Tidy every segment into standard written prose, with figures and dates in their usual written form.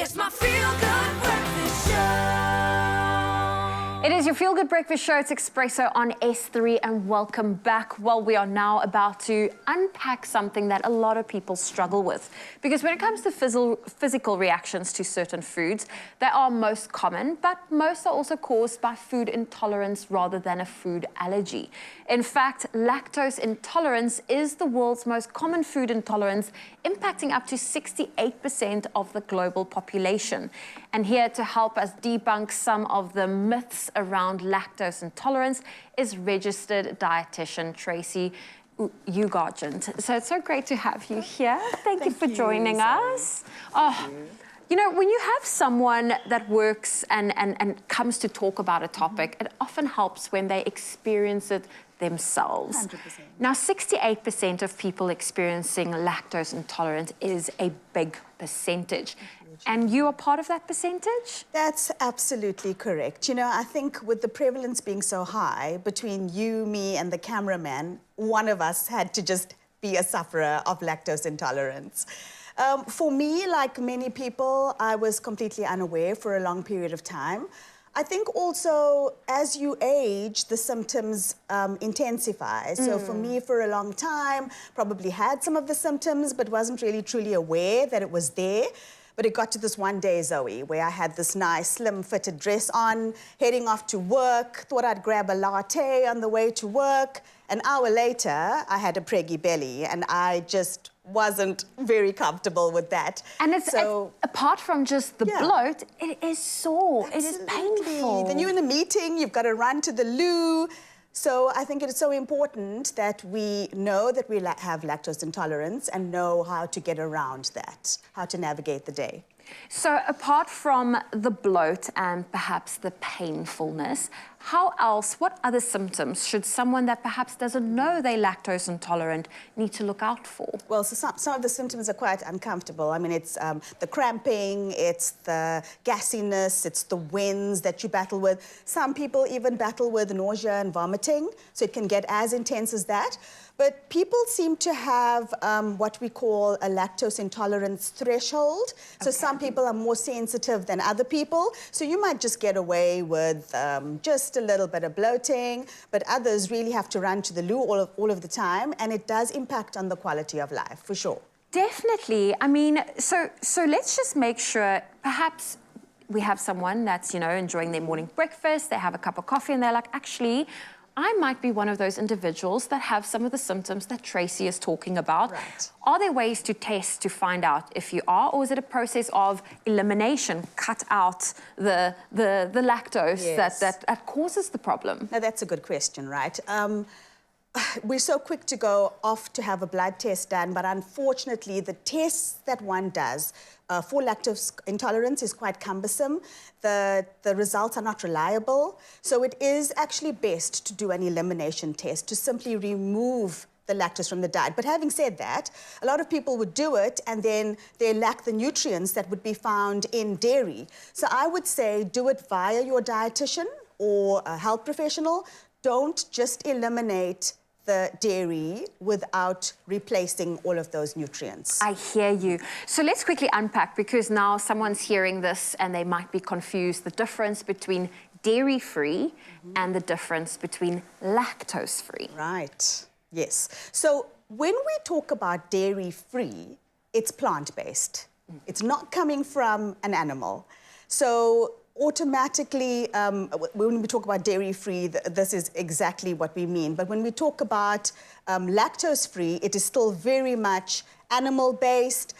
It's my feel-good breakfast show. It is your Feel Good Breakfast Show. It's Expresso on S3 and welcome back. Well, we are now about to unpack something that a lot of people struggle with. Because when it comes to physical reactions to certain foods, they are most common, but most are also caused by food intolerance rather than a food allergy. In fact, lactose intolerance is the world's most common food intolerance, impacting up to 68% of the global population. And here to help us debunk some of the myths around lactose intolerance is registered dietitian Tracy Ugargent. So it's so great to have you here. Thank you for joining us. You know, when you have someone that works and comes to talk about a topic, it often helps when they experience it themselves. 100%. Now, 68% of people experiencing lactose intolerance is a big percentage. And you are part of that percentage? That's absolutely correct. You know, I think with the prevalence being so high between you, me, and the cameraman, one of us had to just be a sufferer of lactose intolerance. For me, like many people, I was completely unaware for a long period of time. I think also, as you age, the symptoms intensify. So for me, for a long time, probably had some of the symptoms, but wasn't really truly aware that it was there. But it got to this one day, Zoe, where I had this nice, slim-fitted dress on, heading off to work, thought I'd grab a latte on the way to work. An hour later, I had a preggy belly, and I just wasn't very comfortable with that. And it's apart from just the bloat, it is sore. Absolutely. It is painful. Then you're in a meeting, you've got to run to the loo. So I think it is so important that we know that we have lactose intolerance and know how to get around that, how to navigate the day. So apart from the bloat and perhaps the painfulness, what other symptoms should someone that perhaps doesn't know they're lactose intolerant need to look out for? Well, so some of the symptoms are quite uncomfortable. I mean, it's the cramping, it's the gassiness, it's the winds that you battle with. Some people even battle with nausea and vomiting, so it can get as intense as that. But people seem to have what we call a lactose intolerance threshold. So some people are more sensitive than other people. So you might just get away with just a little bit of bloating, but others really have to run to the loo all of the time, and it does impact on the quality of life, for sure. Definitely. I mean, so let's just make sure, perhaps we have someone that's, you know, enjoying their morning breakfast, they have a cup of coffee, and they're like, actually, I might be one of those individuals that have some of the symptoms that Tracy is talking about. Right. Are there ways to test to find out if you are, or is it a process of elimination, cut out the lactose that causes the problem? Now, that's a good question, right? We're so quick to go off to have a blood test done, but unfortunately, the tests that one does for lactose intolerance is quite cumbersome. The results are not reliable. So it is actually best to do an elimination test to simply remove the lactose from the diet. But having said that, a lot of people would do it and then they lack the nutrients that would be found in dairy. So I would say do it via your dietitian or a health professional. Don't just eliminate the dairy without replacing all of those nutrients. I hear you. So let's quickly unpack, because now someone's hearing this and they might be confused, the difference between dairy-free and the difference between lactose-free. Right, yes. So when we talk about dairy-free, it's plant-based. It's not coming from an animal. So automatically, when we talk about dairy-free, this is exactly what we mean. But when we talk about lactose-free, it is still very much animal-based.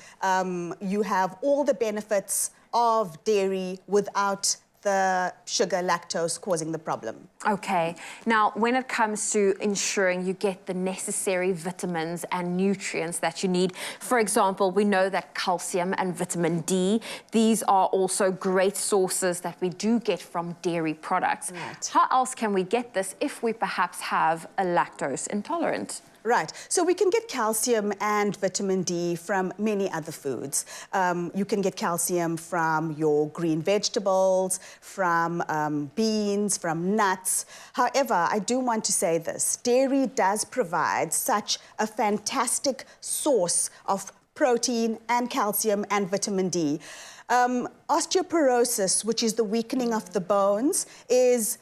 You have all the benefits of dairy without the sugar, lactose causing the problem. Okay. Now, when it comes to ensuring you get the necessary vitamins and nutrients that you need, for example, we know that calcium and vitamin D, these are also great sources that we do get from dairy products. Right. How else can we get this if we perhaps have a lactose intolerant? Right. So we can get calcium and vitamin D from many other foods. You can get calcium from your green vegetables, from beans, from nuts. However, I do want to say this. Dairy does provide such a fantastic source of protein and calcium and vitamin D. Osteoporosis, which is the weakening of the bones, is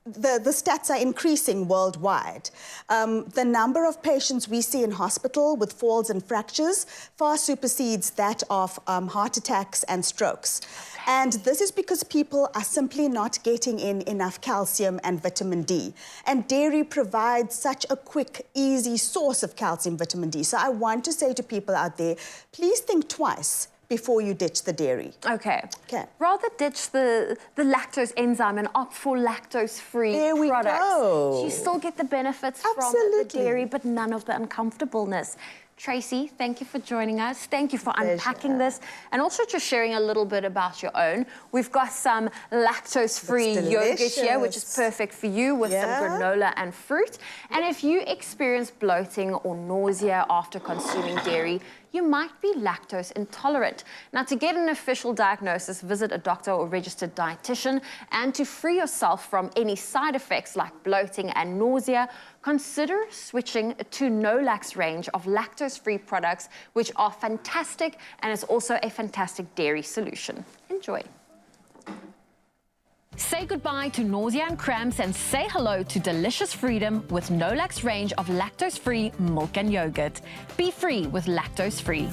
the stats are increasing worldwide. The number of patients we see in hospital with falls and fractures far supersedes that of heart attacks and strokes. And this is because people are simply not getting in enough calcium and vitamin D. And dairy provides such a quick, easy source of calcium, vitamin D. So I want to say to people out there, please think twice before you ditch the dairy. Okay. Okay. Rather ditch the lactose enzyme and opt for lactose-free There we products. go. You still get the benefits from the Absolutely. dairy, but none of the uncomfortableness. Tracy, thank you for joining us. Thank you for unpacking this and also just sharing a little bit about your own. We've got some lactose-free yogurt here, which is perfect for you with some granola and fruit. And if you experience bloating or nausea after consuming dairy, you might be lactose intolerant. Now, to get an official diagnosis, visit a doctor or registered dietitian. And to free yourself from any side effects like bloating and nausea, consider switching to No-Lax range of lactose-free products, which are fantastic and is also a fantastic dairy solution. Enjoy. Say goodbye to nausea and cramps and say hello to delicious freedom with No-Lax range of lactose-free milk and yogurt. Be free with lactose-free.